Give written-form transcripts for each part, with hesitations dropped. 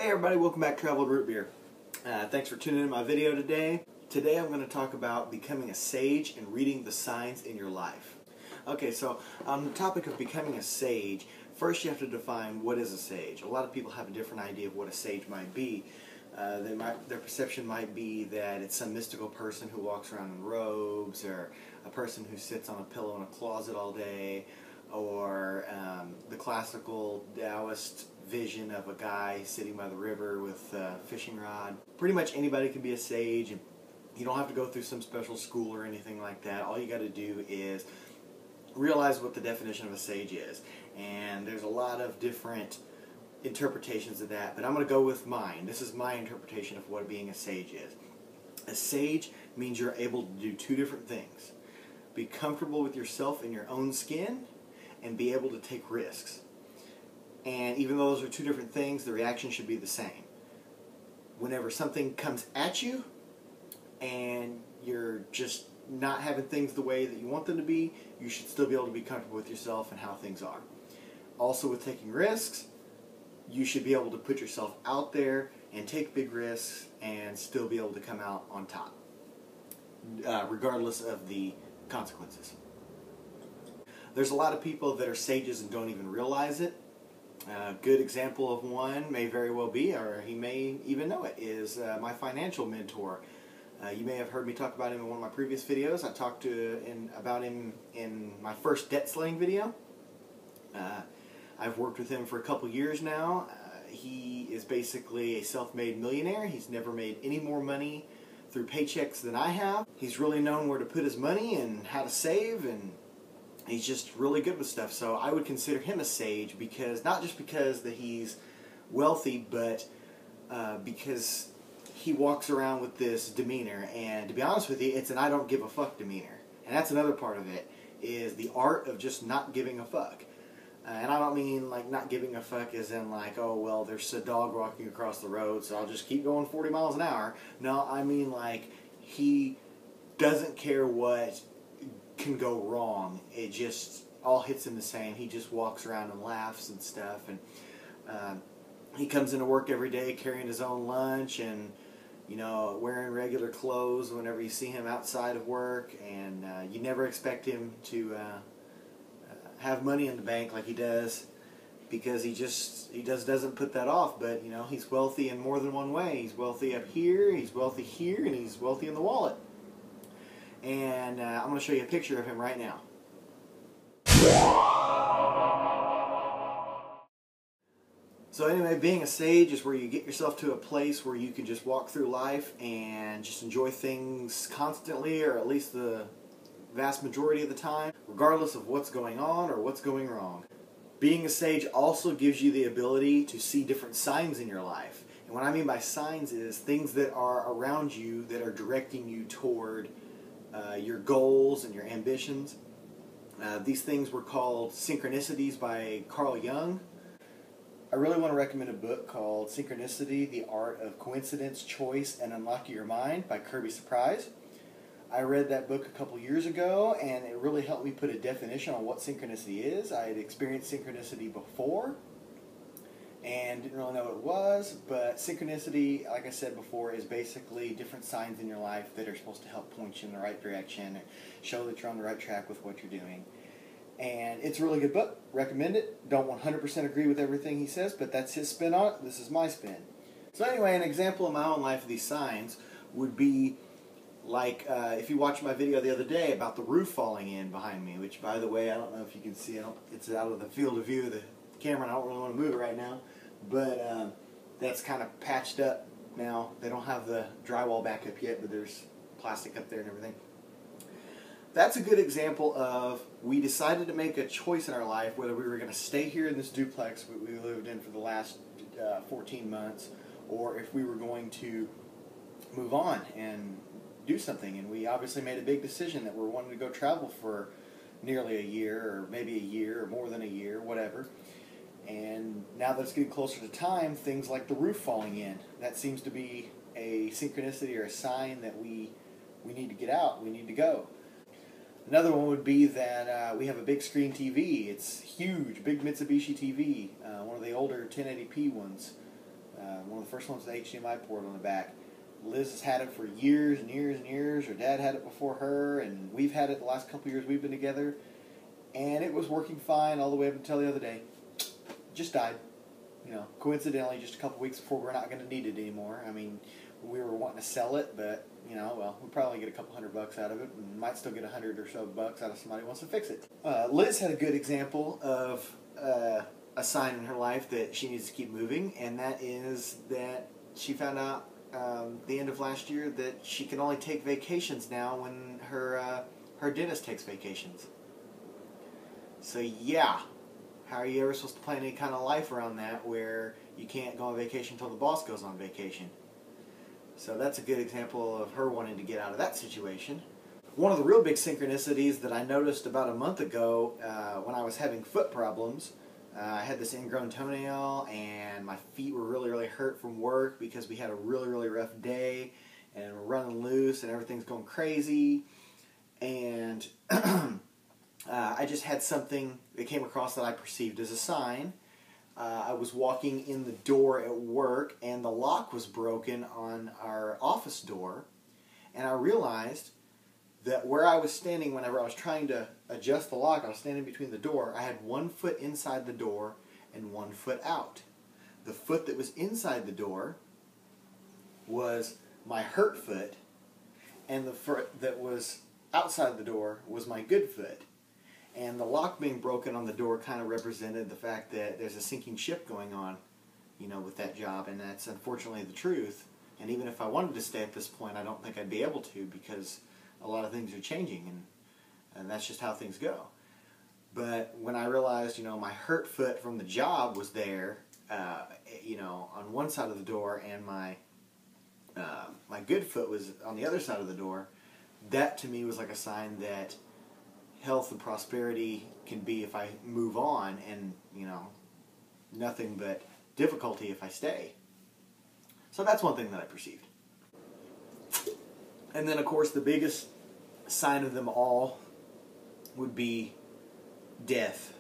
Hey everybody, welcome back to Traveled Root Beer. Thanks for tuning in to my video today. Today I'm going to talk about becoming a sage and reading the signs in your life. Okay, so on the topic of becoming a sage, first you have to define what is a sage. A lot of people have a different idea of what a sage might be. Their perception might be that it's some mystical person who walks around in robes, or a person who sits on a pillow in a closet all day, or the classical Taoist vision of a guy sitting by the river with a fishing rod. Pretty much anybody can be a sage, and you don't have to go through some special school or anything like that. All you got to do is realize what the definition of a sage is. And there's a lot of different interpretations of that, but I'm going to go with mine. This is my interpretation of what being a sage is. A sage means you're able to do two different things. Be comfortable with yourself in your own skin, and be able to take risks. And even though those are two different things, the reaction should be the same. Whenever something comes at you and you're just not having things the way that you want them to be, you should still be able to be comfortable with yourself and how things are. Also, with taking risks, you should be able to put yourself out there and take big risks and still be able to come out on top, regardless of the consequences. There's a lot of people that are sages and don't even realize it. A good example of one may very well be, or he may even know it, is my financial mentor. You may have heard me talk about him in one of my previous videos. I talked about him in my first debt slaying video. I've worked with him for a couple years now. He is basically a self-made millionaire. He's never made any more money through paychecks than I have. He's really known where to put his money and how to save, and he's just really good with stuff. So I would consider him a sage, because not just because that he's wealthy, but because he walks around with this demeanor. And to be honest with you, it's an I don't give a fuck demeanor. And that's another part of it, is the art of just not giving a fuck. And I don't mean like not giving a fuck as in like, oh well, there's a dog walking across the road, so I'll just keep going 40 miles an hour. No, I mean like he doesn't care what can go wrong. It just all hits him the same. He just walks around and laughs and stuff, and he comes into work every day carrying his own lunch, and you know, wearing regular clothes whenever you see him outside of work, and you never expect him to have money in the bank like he does, because he just doesn't put that off. But you know, he's wealthy in more than one way. He's wealthy up here, he's wealthy here, and he's wealthy in the wallet. And I'm going to show you a picture of him right now. So anyway, being a sage is where you get yourself to a place where you can just walk through life and just enjoy things constantly, or at least the vast majority of the time, regardless of what's going on or what's going wrong. Being a sage also gives you the ability to see different signs in your life. And what I mean by signs is things that are around you that are directing you toward your goals and your ambitions. These things were called synchronicities by Carl Jung. I really want to recommend a book called Synchronicity, The Art of Coincidence, Choice, and Unlocking Your Mind by Kirby. I read that book a couple years ago, and it really helped me put a definition on what synchronicity is. I had experienced synchronicity before and didn't really know what it was, but synchronicity, like I said before, is basically different signs in your life that are supposed to help point you in the right direction, show that you're on the right track with what you're doing. And it's a really good book. Recommend it. Don't 100% agree with everything he says, but that's his spin on it. This is my spin. So anyway, an example in my own life of these signs would be like if you watched my video the other day about the roof falling in behind me, which, by the way, I don't know if you can see it. It's out of the field of view of the camera, and I don't really want to move it right now, but that's kind of patched up now. They don't have the drywall back up yet, but there's plastic up there and everything. That's a good example of, we decided to make a choice in our life whether we were going to stay here in this duplex we lived in for the last 14 months, or if we were going to move on and do something. And we obviously made a big decision that we're wanting to go travel for nearly a year, or maybe a year, or more than a year, whatever. And now that it's getting closer to time, things like the roof falling in, that seems to be a synchronicity or a sign that we need to get out, we need to go. Another one would be that we have a big screen TV. It's huge, big Mitsubishi TV, one of the older 1080p ones. One of the first ones with the HDMI port on the back. Liz has had it for years and years and years. Her dad had it before her, and we've had it the last couple of years we've been together. And it was working fine all the way up until the other day. Just died. You know, coincidentally, just a couple weeks before we're not going to need it anymore. I mean, we were wanting to sell it, but, you know, well, we'll probably get a couple $100 out of it, and might still get $100 or so bucks out of somebody who wants to fix it. Liz had a good example of a sign in her life that she needs to keep moving, and that is that she found out the end of last year that she can only take vacations now when her dentist takes vacations. So yeah, how are you ever supposed to plan any kind of life around that where you can't go on vacation until the boss goes on vacation? So that's a good example of her wanting to get out of that situation. One of the real big synchronicities that I noticed about a month ago when I was having foot problems, I had this ingrown toenail and my feet were really, really hurt from work because we had a really, really rough day and we're running loose and everything's going crazy. And I just had something that came across that I perceived as a sign. I was walking in the door at work and the lock was broken on our office door, and I realized that where I was standing whenever I was trying to adjust the lock, I was standing between the door. I had 1 foot inside the door and 1 foot out. The foot that was inside the door was my hurt foot, and the foot that was outside the door was my good foot. And the lock being broken on the door kind of represented the fact that there's a sinking ship going on, you know, with that job, and that's unfortunately the truth. And even if I wanted to stay at this point, I don't think I'd be able to because a lot of things are changing, and that's just how things go. But when I realized, you know, my hurt foot from the job was there, you know, on one side of the door, and my good foot was on the other side of the door, that to me was like a sign that health and prosperity can be if I move on, and, you know, nothing but difficulty if I stay. So that's one thing that I perceived. And then, of course, the biggest sign of them all would be death.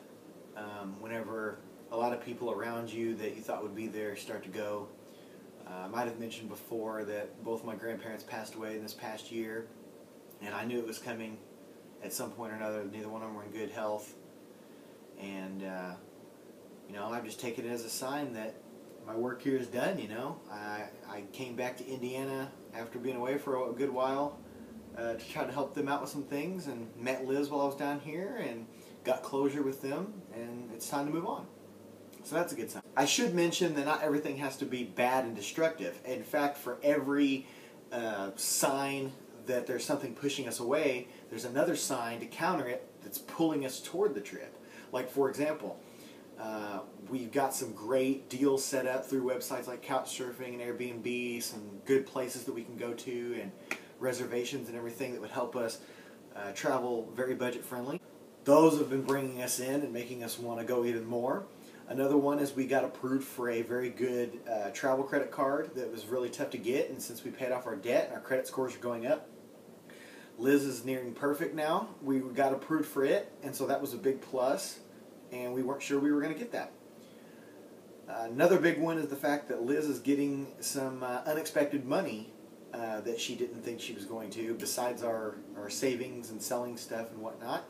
Whenever a lot of people around you that you thought would be there start to go. I might have mentioned before that both my grandparents passed away in this past year, and I knew it was coming at some point or another. Neither one of them were in good health, and you know, I've just taken it as a sign that my work here is done. You know, I came back to Indiana after being away for a good while to try to help them out with some things, and met Liz while I was down here and got closure with them, and it's time to move on. So that's a good sign. I should mention that not everything has to be bad and destructive. In fact, for every sign that there's something pushing us away, there's another sign to counter it that's pulling us toward the trip. Like, for example, we've got some great deals set up through websites like Couchsurfing and Airbnb, some good places that we can go to, and reservations and everything that would help us travel very budget friendly. Those have been bringing us in and making us want to go even more. Another one is we got approved for a very good travel credit card that was really tough to get, and since we paid off our debt and our credit scores are going up, Liz is nearing perfect now. We got approved for it, and so that was a big plus, and we weren't sure we were going to get that. Another big one is the fact that Liz is getting some unexpected money that she didn't think she was going to, besides our savings and selling stuff and whatnot.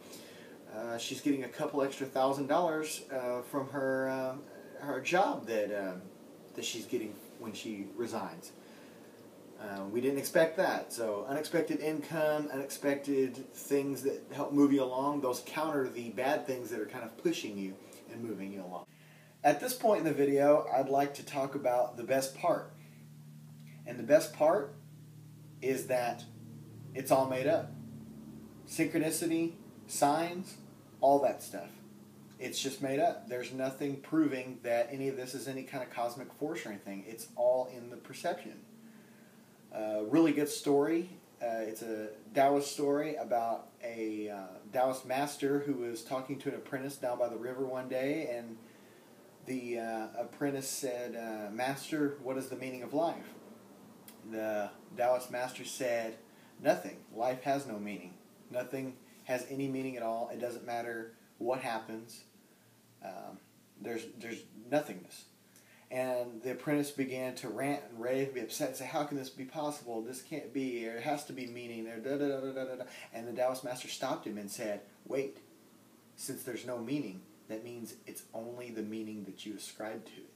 She's getting a couple extra $1,000 from her job that she's getting when she resigns. We didn't expect that. So unexpected income, unexpected things that help move you along, those counter the bad things that are kind of pushing you and moving you along. At this point in the video, I'd like to talk about the best part. And the best part is that it's all made up. Synchronicity, signs, all that stuff. It's just made up. There's nothing proving that any of this is any kind of cosmic force or anything. It's all in the perception. Really good story. It's a Taoist story about a Taoist master who was talking to an apprentice down by the river one day, and the apprentice said, "Master, what is the meaning of life?" The Taoist master said, "Nothing. Life has no meaning. Nothing has any meaning at all. It doesn't matter what happens. There's nothingness." And the apprentice began to rant and rave and be upset and say, how can this be possible? This can't be. There has to be meaning there. Da, da, da, da, da, da. And the Taoist master stopped him and said, wait, since there's no meaning, that means it's only the meaning that you ascribe to it.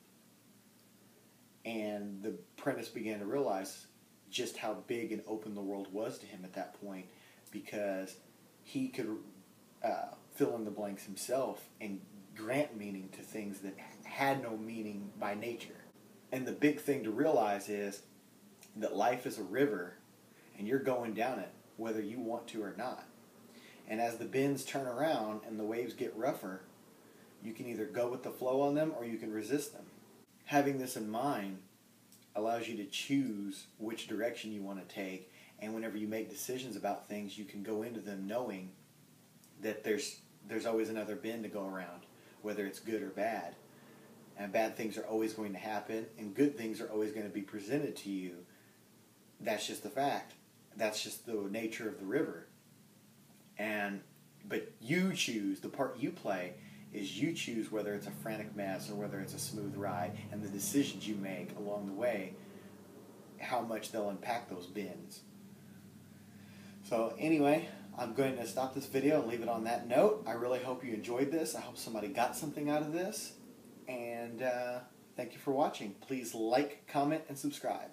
And the apprentice began to realize just how big and open the world was to him at that point, because he could fill in the blanks himself and grant meaning to things that had no meaning by nature. And the big thing to realize is that life is a river, and you're going down it whether you want to or not. And as the bends turn around and the waves get rougher, you can either go with the flow on them or you can resist them. Having this in mind allows you to choose which direction you want to take, and whenever you make decisions about things, you can go into them knowing that there's always another bend to go around, whether it's good or bad. And bad things are always going to happen, and good things are always going to be presented to you. That's just the fact. That's just the nature of the river. But you choose, the part you play is you choose whether it's a frantic mess or whether it's a smooth ride, and the decisions you make along the way, how much they'll impact those bends. So anyway, I'm going to stop this video and leave it on that note. I really hope you enjoyed this. I hope somebody got something out of this. And thank you for watching. Please like, comment, and subscribe.